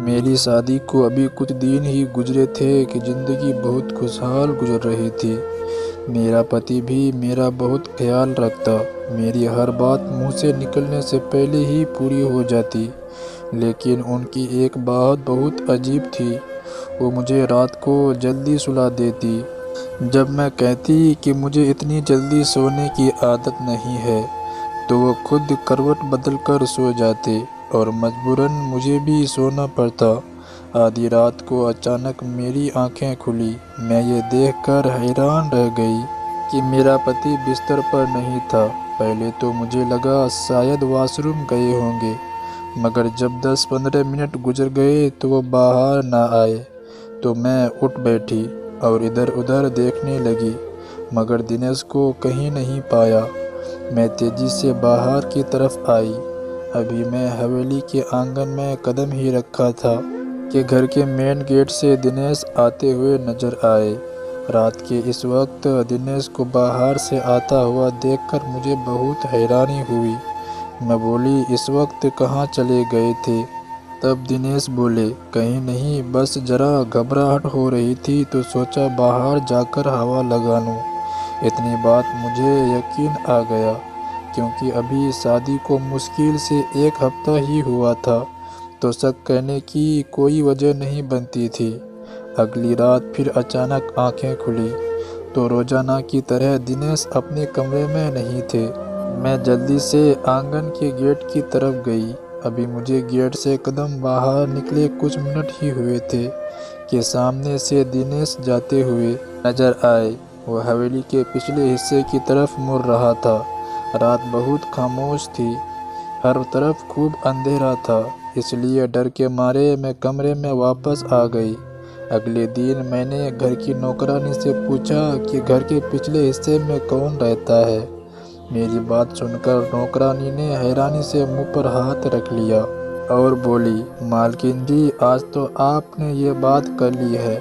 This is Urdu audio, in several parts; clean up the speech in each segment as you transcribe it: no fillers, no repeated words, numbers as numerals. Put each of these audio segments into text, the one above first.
میری شادی کو ابھی کچھ دن ہی گزرے تھے کہ زندگی بہت خوشحال گزر رہی تھی۔ میرا پتی بھی میرا بہت خیال رکھتا، میری ہر بات منہ سے نکلنے سے پہلے ہی پوری ہو جاتی۔ لیکن ان کی ایک بات بہت عجیب تھی، وہ مجھے رات کو جلدی سلا دیتی۔ جب میں کہتی کہ مجھے اتنی جلدی سونے کی عادت نہیں ہے تو وہ خود کروٹ بدل کر سو جاتے اور مجبوراً مجھے بھی سونا پڑتا۔ آدھی رات کو اچانک میری آنکھیں کھلی۔ میں یہ دیکھ کر حیران رہ گئی کہ میرا پتی بستر پر نہیں تھا۔ پہلے تو مجھے لگا شاید واش روم گئے ہوں گے، مگر جب 10-15 منٹ گزر گئے تو وہ باہر نہ آئے تو میں اٹھ بیٹھی اور ادھر ادھر دیکھنے لگی، مگر دنیش کو کہیں نہیں پایا۔ میں تیزی سے باہر کی طرف آئی۔ ابھی میں حویلی کے آنگن میں قدم ہی رکھا تھا کہ گھر کے مین گیٹ سے دنیش آتے ہوئے نظر آئے۔ رات کے اس وقت دنیش کو باہر سے آتا ہوا دیکھ کر مجھے بہت حیرانی ہوئی۔ میں بولی، اس وقت کہاں چلے گئے تھے؟ تب دنیش بولے، کہیں نہیں، بس ذرا گھبراہٹ ہو رہی تھی تو سوچا باہر جا کر ہوا لگا لوں۔ اتنی بات مجھے یقین آ گیا کیونکہ ابھی شادی کو مشکل سے 1 ہفتہ ہی ہوا تھا، تو شک کرنے کی کوئی وجہ نہیں بنتی تھی۔ اگلی رات پھر اچانک آنکھیں کھلی تو روزانہ کی طرح دنیش اپنے کمرے میں نہیں تھے۔ میں جلدی سے آنگن کے گیٹ کی طرف گئی۔ ابھی مجھے گیٹ سے قدم باہر نکلے کچھ منٹ ہی ہوئے تھے کہ سامنے سے دنیش جاتے ہوئے نظر آئے۔ وہ حویلی کے پچھلے حصے کی طرف مڑ رہا تھا۔ رات بہت خاموش تھی، ہر طرف خوب اندھیرا تھا، اس لیے ڈر کے مارے میں کمرے میں واپس آ گئی۔ اگلے دن میں نے گھر کی نوکرانی سے پوچھا کہ گھر کے پچھلے حصے میں کون رہتا ہے۔ میری بات سن کر نوکرانی نے حیرانی سے منہ پر ہاتھ رکھ لیا اور بولی، مالکن جی، آج تو آپ نے یہ بات کر لی ہے،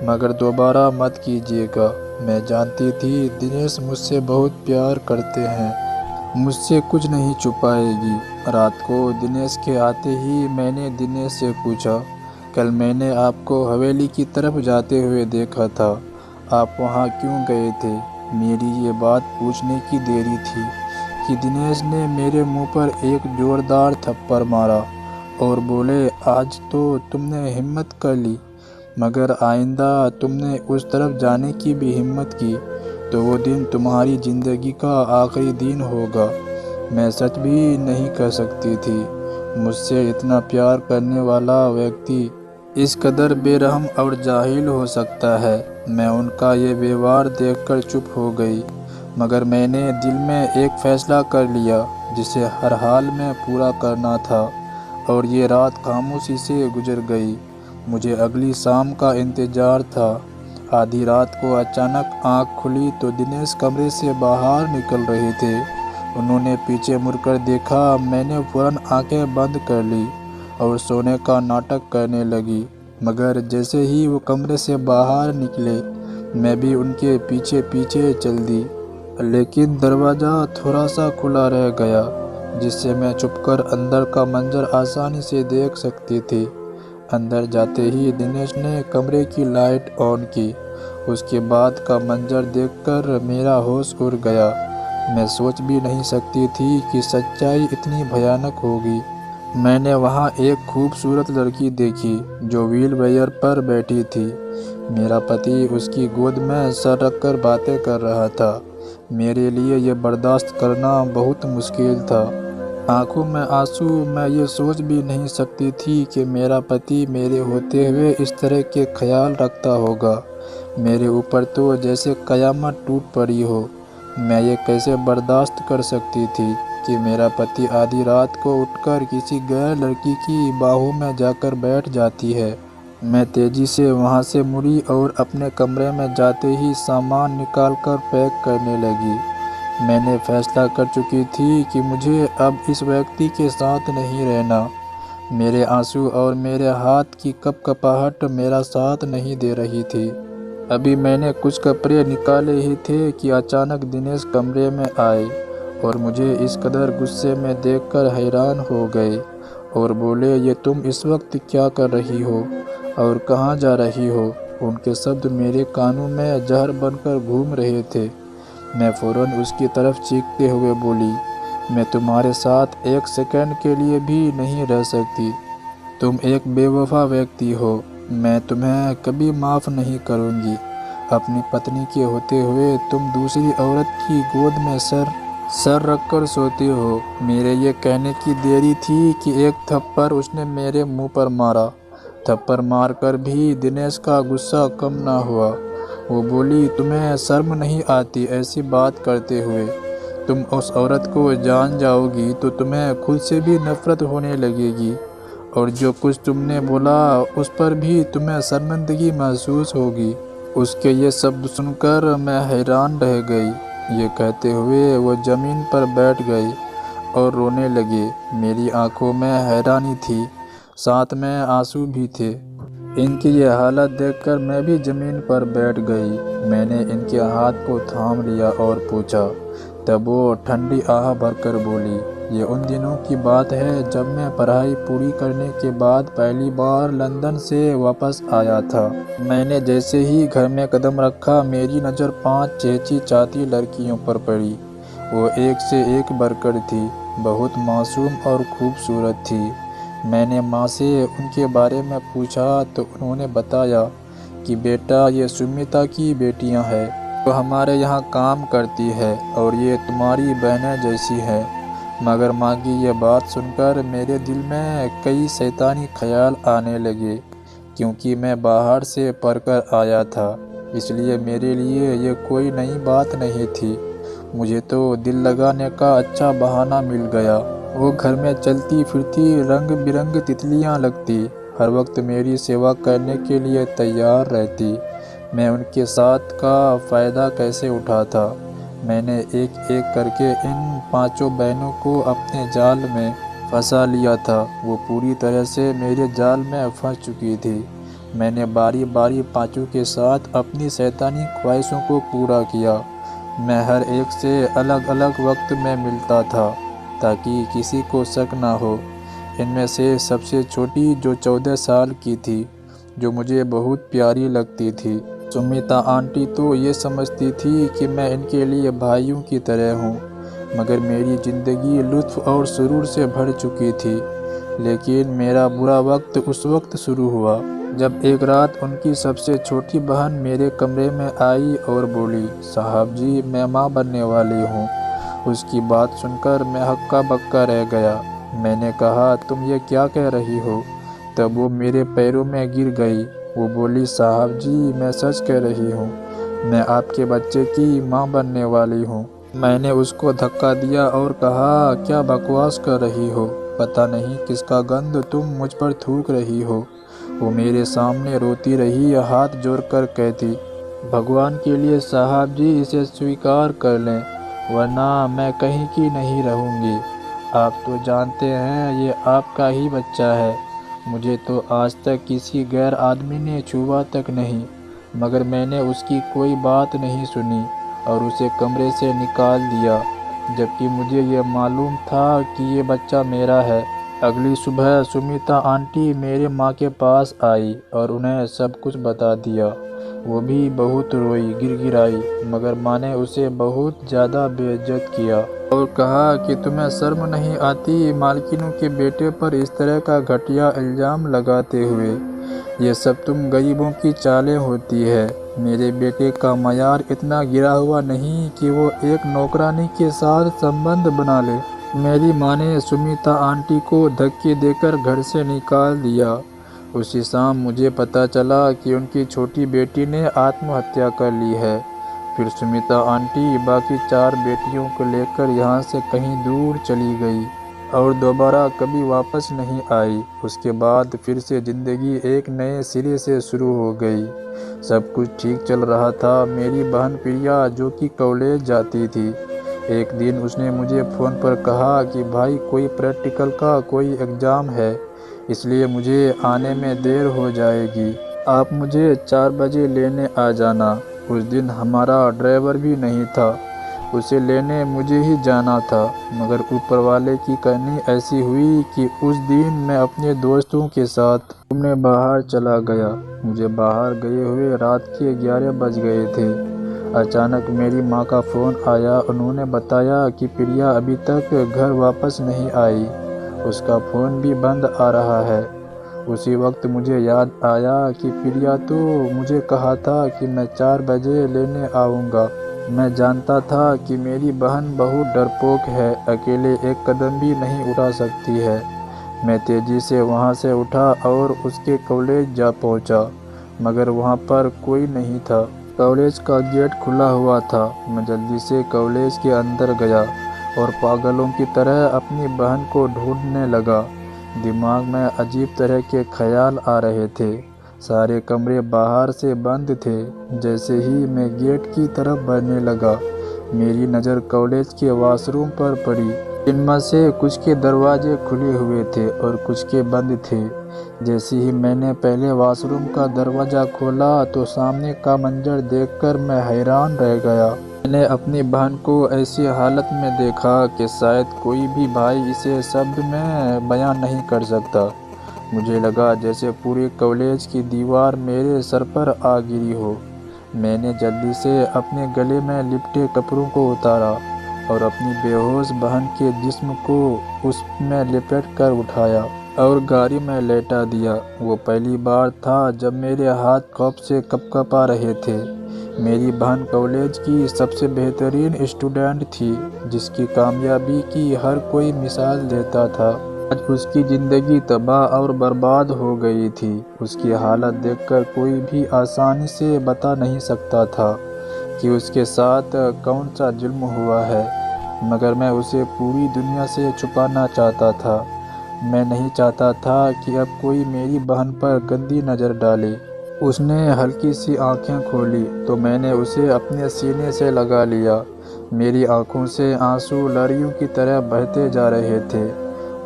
مگر دوبارہ مت کیجیے گا۔ میں جانتی تھی دنیش مجھ سے بہت پیار کرتے ہیں، مجھ سے کچھ نہیں چھپائے گی۔ رات کو دنیش کے آتے ہی میں نے دنیش سے پوچھا، کل میں نے آپ کو حویلی کی طرف جاتے ہوئے دیکھا تھا، آپ وہاں کیوں گئے تھے؟ میری یہ بات پوچھنے کی دیری تھی کہ دنیش نے میرے منہ پر ایک زوردار تھپڑ مارا اور بولے، آج تو تم نے ہمت کر لی، مگر آئندہ تم نے اس طرف جانے کی بھی ہمت کی تو وہ دن تمہاری زندگی کا آخری دن ہوگا۔ میں سچ بھی نہیں کر سکتی تھی، مجھ سے اتنا پیار کرنے والا ویکتی اس قدر بے رحم اور جاہل ہو سکتا ہے۔ میں ان کا یہ ویوہار دیکھ کر چپ ہو گئی، مگر میں نے دل میں ایک فیصلہ کر لیا جسے ہر حال میں پورا کرنا تھا، اور یہ رات خاموشی سے گزر گئی۔ مجھے اگلی شام کا انتظار تھا۔ آدھی رات کو اچانک آنکھ کھلی تو دنیش کمرے سے باہر نکل رہے تھے۔ انہوں نے پیچھے مڑ کر دیکھا۔ میں نے فوراً آنکھیں بند کر لی اور سونے کا ناٹک کرنے لگی، مگر جیسے ہی وہ کمرے سے باہر نکلے میں بھی ان کے پیچھے پیچھے چل دی۔ لیکن دروازہ تھوڑا سا کھلا رہ گیا جس سے میں چھپ کر اندر کا منظر آسانی سے دیکھ سکتی تھی۔ اندر جاتے ہی دنیش نے کمرے کی لائٹ آن کی۔ اس کے بعد کا منظر دیکھ کر میرا ہوش اڑ گیا۔ میں سوچ بھی نہیں سکتی تھی کہ سچائی اتنی بھیانک ہوگی۔ میں نے وہاں ایک خوبصورت لڑکی دیکھی جو ویل بیئر پر بیٹھی تھی۔ میرا پتی اس کی گود میں سر رکھ کر باتیں کر رہا تھا۔ میرے لیے یہ برداشت کرنا بہت مشکل تھا۔ آنکھوں میں آنسو۔ میں یہ سوچ بھی نہیں سکتی تھی کہ میرا پتی میرے ہوتے ہوئے اس طرح کے خیال رکھتا ہوگا۔ میرے اوپر تو جیسے قیامت ٹوٹ پڑی ہو۔ میں یہ کیسے برداشت کر سکتی تھی کہ میرا پتی آدھی رات کو اٹھ کر کسی غیر لڑکی کی باہوں میں جا کر بیٹھ جاتی ہے۔ میں تیزی سے وہاں سے مڑی اور اپنے کمرے میں جاتے ہی سامان نکال کر پیک کرنے لگی۔ میں نے فیصلہ کر چکی تھی کہ مجھے اب اس ویکتی کے ساتھ نہیں رہنا۔ میرے آنسو اور میرے ہاتھ کی کپکپاہٹ میرا ساتھ نہیں دے رہی تھی۔ ابھی میں نے کچھ کپڑے نکالے ہی تھے کہ اچانک دنیش کمرے میں آئے اور مجھے اس قدر غصے میں دیکھ کر حیران ہو گئے اور بولے، یہ تم اس وقت کیا کر رہی ہو اور کہاں جا رہی ہو؟ ان کے شبد میرے کانوں میں زہر بن کر گھوم رہے تھے۔ میں فوراً اس کی طرف چیختے ہوئے بولی، میں تمہارے ساتھ ایک سیکنڈ کے لیے بھی نہیں رہ سکتی۔ تم ایک بے وفا ویکتی ہو، میں تمہیں کبھی معاف نہیں کروں گی۔ اپنی پتنی کے ہوتے ہوئے تم دوسری عورت کی گود میں سر رکھ کر سوتے ہو۔ میرے یہ کہنے کی دیری تھی کہ ایک تھپڑ اس نے میرے منہ پر مارا۔ تھپڑ مار کر بھی دنیش کا غصہ کم نہ ہوا۔ وہ بولی، تمہیں شرم نہیں آتی ایسی بات کرتے ہوئے؟ تم اس عورت کو جان جاؤ گی تو تمہیں خود سے بھی نفرت ہونے لگے گی، اور جو کچھ تم نے بولا اس پر بھی تمہیں شرمندگی محسوس ہوگی۔ اس کے یہ شبد سن کر میں حیران رہ گئی۔ یہ کہتے ہوئے وہ زمین پر بیٹھ گئی اور رونے لگے۔ میری آنکھوں میں حیرانی تھی، ساتھ میں آنسو بھی تھے۔ ان کی یہ حالت دیکھ کر میں بھی زمین پر بیٹھ گئی۔ میں نے ان کے ہاتھ کو تھام لیا اور پوچھا۔ تب وہ ٹھنڈی آہ بھر کر بولی، یہ ان دنوں کی بات ہے جب میں پڑھائی پوری کرنے کے بعد پہلی بار لندن سے واپس آیا تھا۔ میں نے جیسے ہی گھر میں قدم رکھا، میری نظر 5 چہچی چاتی لڑکیوں پر پڑی۔ وہ ایک سے ایک بڑھ کر تھی، بہت معصوم اور خوبصورت تھی۔ میں نے ماں سے ان کے بارے میں پوچھا تو انہوں نے بتایا کہ بیٹا، یہ سمیتا کی بیٹیاں ہیں، وہ ہمارے یہاں کام کرتی ہے اور یہ تمہاری بہنیں جیسی ہیں۔ مگر ماں کی یہ بات سن کر میرے دل میں کئی شیطانی خیال آنے لگے، کیونکہ میں باہر سے پڑھ کر آیا تھا، اس لیے میرے لیے یہ کوئی نئی بات نہیں تھی۔ مجھے تو دل لگانے کا اچھا بہانہ مل گیا۔ وہ گھر میں چلتی پھرتی رنگ برنگ تتلیاں لگتی، ہر وقت میری سیوا کرنے کے لیے تیار رہتی۔ میں ان کے ساتھ کا فائدہ کیسے اٹھاتا؟ میں نے ایک ایک کر کے ان 5 بہنوں کو اپنے جال میں پھنسا لیا تھا۔ وہ پوری طرح سے میرے جال میں پھنس چکی تھی۔ میں نے باری باری 5 کے ساتھ اپنی شیطانی خواہشوں کو پورا کیا۔ میں ہر ایک سے الگ الگ وقت میں ملتا تھا تاکہ کسی کو شک نہ ہو۔ ان میں سے سب سے چھوٹی جو 14 سال کی تھی، جو مجھے بہت پیاری لگتی تھی، سمیتا آنٹی تو یہ سمجھتی تھی کہ میں ان کے لیے بھائیوں کی طرح ہوں، مگر میری زندگی لطف اور سرور سے بھر چکی تھی۔ لیکن میرا برا وقت اس وقت شروع ہوا جب ایک رات ان کی سب سے چھوٹی بہن میرے کمرے میں آئی اور بولی، صاحب جی، میں ماں بننے والی ہوں۔ اس کی بات سن کر میں ہکا بکا رہ گیا۔ میں نے کہا، تم یہ کیا کہہ رہی ہو؟ تب وہ میرے پیروں میں گر گئی۔ وہ بولی، صاحب جی، میں سچ کہہ رہی ہوں، میں آپ کے بچے کی ماں بننے والی ہوں۔ میں نے اس کو دھکا دیا اور کہا، کیا بکواس کر رہی ہو؟ پتہ نہیں کس کا گند تم مجھ پر تھوک رہی ہو۔ وہ میرے سامنے روتی رہی، ہاتھ جوڑ کر کہتی، بھگوان کے لیے صاحب جی اسے سویکار کر لیں، ورنہ میں کہیں کی نہیں رہوں گی۔ آپ تو جانتے ہیں یہ آپ کا ہی بچہ ہے۔ مجھے تو آج تک کسی غیر آدمی نے چھوا تک نہیں، مگر میں نے اس کی کوئی بات نہیں سنی اور اسے کمرے سے نکال دیا، جبکہ مجھے یہ معلوم تھا کہ یہ بچہ میرا ہے۔ اگلی صبح سمیتا آنٹی میرے ماں کے پاس آئی اور انہیں سب کچھ بتا دیا۔ وہ بھی بہت روئی، گر گرائی، مگر ماں نے اسے بہت زیادہ بے عزت کیا اور کہا کہ تمہیں شرم نہیں آتی مالکنوں کے بیٹے پر اس طرح کا گھٹیا الزام لگاتے ہوئے؟ یہ سب تم غریبوں کی چالیں ہوتی ہے۔ میرے بیٹے کا معیار اتنا گرا ہوا نہیں کہ وہ ایک نوکرانی کے ساتھ سنبندھ بنا لے۔ میری ماں نے سمیتا آنٹی کو دھکے دے کر گھر سے نکال دیا۔ اسی شام مجھے پتہ چلا کہ ان کی چھوٹی بیٹی نے آتم ہتیا کر لی ہے۔ پھر سمیتا آنٹی باقی 4 بیٹیوں کو لے کر یہاں سے کہیں دور چلی گئی اور دوبارہ کبھی واپس نہیں آئی۔ اس کے بعد پھر سے زندگی ایک نئے سرے سے شروع ہو گئی۔ سب کچھ ٹھیک چل رہا تھا۔ میری بہن پریا، جو کہ کالج جاتی تھی، ایک دن اس نے مجھے فون پر کہا کہ بھائی کوئی پریکٹیکل کا کوئی ایگزام ہے، اس لیے مجھے آنے میں دیر ہو جائے گی، آپ مجھے 4 بجے لینے آ جانا۔ اس دن ہمارا ڈرائیور بھی نہیں تھا۔ اسے لینے مجھے ہی جانا تھا، مگر اوپر والے کی کرنی ایسی ہوئی کہ اس دن میں اپنے دوستوں کے ساتھ گھومنے باہر چلا گیا۔ مجھے باہر گئے ہوئے رات کے 11 بج گئے تھے۔ اچانک میری ماں کا فون آیا۔ انہوں نے بتایا کہ پریا ابھی تک گھر واپس نہیں آئی، اس کا فون بھی بند آ رہا ہے۔ اسی وقت مجھے یاد آیا کہ پریا تو مجھے کہا تھا کہ میں 4 بجے لینے آؤں گا۔ میں جانتا تھا کہ میری بہن بہت ڈرپوک ہے، اکیلے ایک قدم بھی نہیں اٹھا سکتی ہے۔ میں تیزی سے وہاں سے اٹھا اور اس کے کالج جا پہنچا، مگر وہاں پر کوئی نہیں تھا۔ کالج کا گیٹ کھلا ہوا تھا۔ میں جلدی سے کالج کے اندر گیا اور پاگلوں کی طرح اپنی بہن کو ڈھونڈنے لگا۔ دماغ میں عجیب طرح کے خیال آ رہے تھے۔ سارے کمرے باہر سے بند تھے۔ جیسے ہی میں گیٹ کی طرف بڑھنے لگا، میری نظر کالج کے واش روم پر پڑی، جن میں سے کچھ کے دروازے کھلے ہوئے تھے اور کچھ کے بند تھے۔ جیسے ہی میں نے پہلے واش روم کا دروازہ کھولا تو سامنے کا منظر دیکھ کر میں حیران رہ گیا۔ میں نے اپنی بہن کو ایسی حالت میں دیکھا کہ شاید کوئی بھی بھائی اسے شبد میں بیان نہیں کر سکتا۔ مجھے لگا جیسے پورے کالج کی دیوار میرے سر پر آ گری ہو۔ میں نے جلدی سے اپنے گلے میں لپٹے کپڑوں کو اتارا اور اپنی بے ہوش بہن کے جسم کو اس میں لپیٹ کر اٹھایا اور گاڑی میں لیٹا دیا۔ وہ پہلی بار تھا جب میرے ہاتھ خوف سے کپکپا رہے تھے۔ میری بہن کالج کی سب سے بہترین اسٹوڈنٹ تھی، جس کی کامیابی کی ہر کوئی مثال دیتا تھا۔ آج اس کی زندگی تباہ اور برباد ہو گئی تھی۔ اس کی حالت دیکھ کر کوئی بھی آسانی سے بتا نہیں سکتا تھا کہ اس کے ساتھ کون سا ظلم ہوا ہے، مگر میں اسے پوری دنیا سے چھپانا چاہتا تھا۔ میں نہیں چاہتا تھا کہ اب کوئی میری بہن پر گندی نظر ڈالے۔ اس نے ہلکی سی آنکھیں کھولی تو میں نے اسے اپنے سینے سے لگا لیا۔ میری آنکھوں سے آنسو لہروں کی طرح بہتے جا رہے تھے۔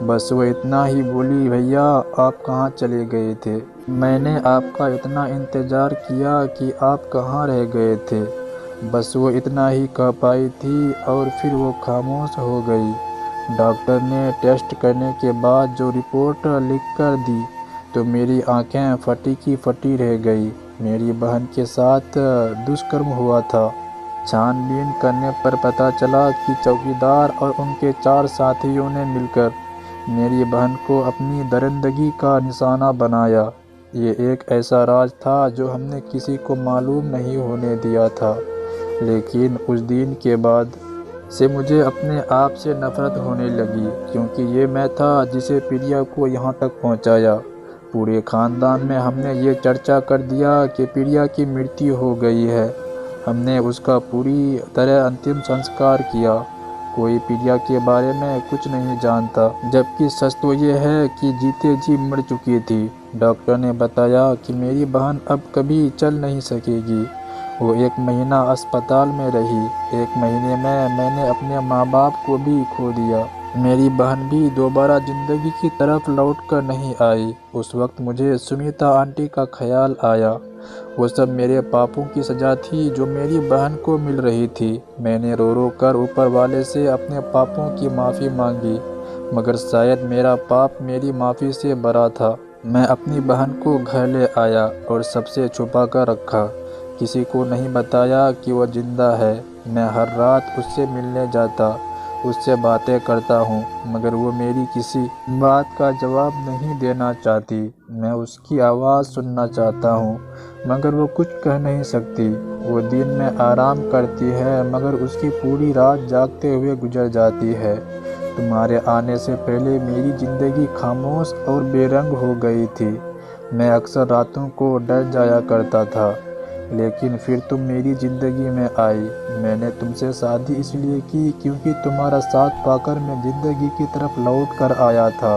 بس وہ اتنا ہی بولی، بھیا آپ کہاں چلے گئے تھے؟ میں نے آپ کا اتنا انتظار کیا کہ آپ کہاں رہ گئے تھے؟ بس وہ اتنا ہی کہہ پائی تھی اور پھر وہ خاموش ہو گئی۔ ڈاکٹر نے ٹیسٹ کرنے کے بعد جو رپورٹ لکھ کر دی تو میری آنکھیں پھٹی کی پھٹی رہ گئی۔ میری بہن کے ساتھ دشکرم ہوا تھا۔ چھان بین کرنے پر پتہ چلا کہ چوکیدار اور ان کے 4 ساتھیوں نے مل کر میری بہن کو اپنی درندگی کا نشانہ بنایا۔ یہ ایک ایسا راز تھا جو ہم نے کسی کو معلوم نہیں ہونے دیا تھا، لیکن اس دن کے بعد سے مجھے اپنے آپ سے نفرت ہونے لگی، کیونکہ یہ میں تھا جسے پریا کو یہاں تک پہنچایا۔ پورے خاندان میں ہم نے یہ چرچا کر دیا کہ پریا کی مرتیو ہو گئی ہے۔ ہم نے اس کا پوری طرح انتم سنسکار کیا۔ کوئی پریا کے بارے میں کچھ نہیں جانتا، جبکہ سچ تو یہ ہے کہ جیتے جی مر چکی تھی۔ ڈاکٹر نے بتایا کہ میری بہن اب کبھی چل نہیں سکے گی۔ وہ 1 مہینہ اسپتال میں رہی۔ 1 مہینے میں نے اپنے ماں باپ کو بھی کھو دیا۔ میری بہن بھی دوبارہ زندگی کی طرف لوٹ کر نہیں آئی۔ اس وقت مجھے سمیتا آنٹی کا خیال آیا۔ وہ سب میرے پاپوں کی سزا تھی جو میری بہن کو مل رہی تھی۔ میں نے رو رو کر اوپر والے سے اپنے پاپوں کی معافی مانگی، مگر شاید میرا پاپ میری معافی سے برا تھا۔ میں اپنی بہن کو گھر لے آیا اور سب سے چھپا کر رکھا۔ کسی کو نہیں بتایا کہ وہ زندہ ہے۔ میں ہر رات اس سے ملنے جاتا، اس سے باتیں کرتا ہوں، مگر وہ میری کسی بات کا جواب نہیں دینا چاہتی۔ میں اس کی آواز سننا چاہتا ہوں، مگر وہ کچھ کہہ نہیں سکتی۔ وہ دن میں آرام کرتی ہے، مگر اس کی پوری رات جاگتے ہوئے گزر جاتی ہے۔ تمہارے آنے سے پہلے میری زندگی خاموش اور بے رنگ ہو گئی تھی۔ میں اکثر راتوں کو ڈر جایا کرتا تھا، لیکن پھر تم میری زندگی میں آئی۔ میں نے تم سے شادی اس لیے کی کیونکہ تمہارا ساتھ پا کر میں زندگی کی طرف لوٹ کر آیا تھا،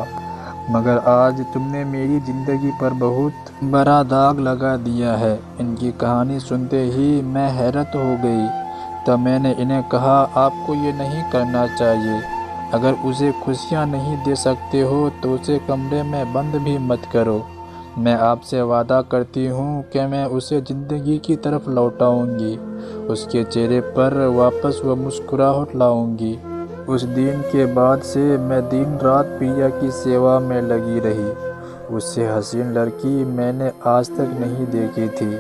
مگر آج تم نے میری زندگی پر بہت بڑا داغ لگا دیا ہے۔ ان کی کہانی سنتے ہی میں حیرت ہو گئی۔ تب میں نے انہیں کہا، آپ کو یہ نہیں کرنا چاہیے۔ اگر اسے خوشیاں نہیں دے سکتے ہو تو اسے کمرے میں بند بھی مت کرو۔ میں آپ سے وعدہ کرتی ہوں کہ میں اسے زندگی کی طرف لوٹاؤں گی، اس کے چہرے پر واپس وہ مسکراہٹ لاؤں گی۔ اس دن کے بعد سے میں دن رات پریا کی سیوا میں لگی رہی۔ اس سے حسین لڑکی میں نے آج تک نہیں دیکھی تھی۔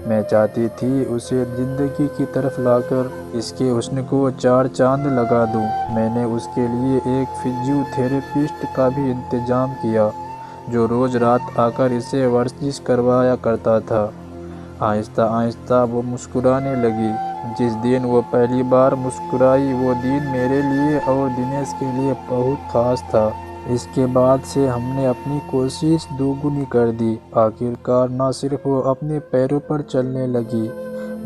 میں چاہتی تھی اسے زندگی کی طرف لا کر اس کے حسن کو 4 چاند لگا دوں۔ میں نے اس کے لیے ایک فزیو تھراپسٹ کا بھی انتظام کیا جو روز رات آ کر اسے ورزش کروایا کرتا تھا۔ آہستہ آہستہ وہ مسکرانے لگی۔ جس دن وہ پہلی بار مسکرائی وہ دن میرے لیے اور دنیش کے لیے بہت خاص تھا۔ اس کے بعد سے ہم نے اپنی کوشش دوگنی کر دی۔ آخر کار نہ صرف وہ اپنے پیروں پر چلنے لگی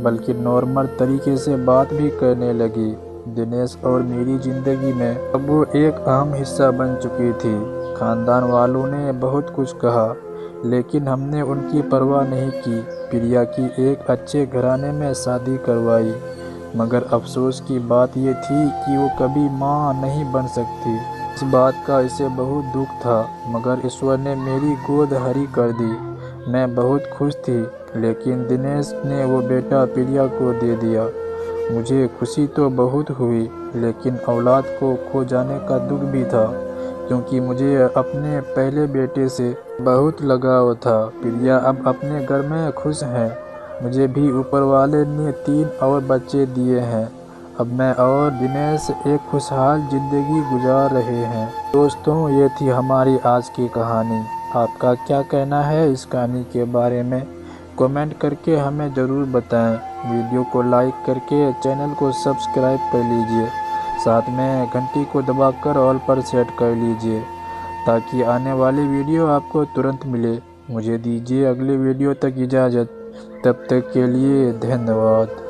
بلکہ نارمل طریقے سے بات بھی کرنے لگی۔ دنیش اور میری زندگی میں اب وہ ایک اہم حصہ بن چکی تھی۔ خاندان والوں نے بہت کچھ کہا لیکن ہم نے ان کی پرواہ نہیں کی۔ پریا کی ایک اچھے گھرانے میں شادی کروائی مگر افسوس کی بات یہ تھی کہ وہ کبھی ماں نہیں بن سکتی۔ اس بات کا اسے بہت دکھ تھا مگر ایشور نے میری گود ہری کر دی۔ میں بہت خوش تھی لیکن دنیش نے وہ بیٹا پریا کو دے دیا۔ مجھے خوشی تو بہت ہوئی لیکن اولاد کو کھو جانے کا دکھ بھی تھا کیونکہ مجھے اپنے پہلے بیٹے سے بہت لگاؤ تھا۔ پریا اب اپنے گھر میں خوش ہیں۔ مجھے بھی اوپر والے نے 3 اور بچے دیے ہیں۔ اب میں اور دنیش ایک خوشحال زندگی گزار رہے ہیں۔ دوستوں یہ تھی ہماری آج کی کہانی۔ آپ کا کیا کہنا ہے اس کہانی کے بارے میں؟ کمنٹ کر کے ہمیں ضرور بتائیں۔ ویڈیو کو لائک کر کے چینل کو سبسکرائب کر لیجئے، ساتھ میں گھنٹی کو دبا کر آل پر سیٹ کر لیجئے تاکہ آنے والی ویڈیو آپ کو ترنت ملے۔ مجھے دیجیے اگلی ویڈیو تک اجازت، تب تک کے لیے دھنیہ واد۔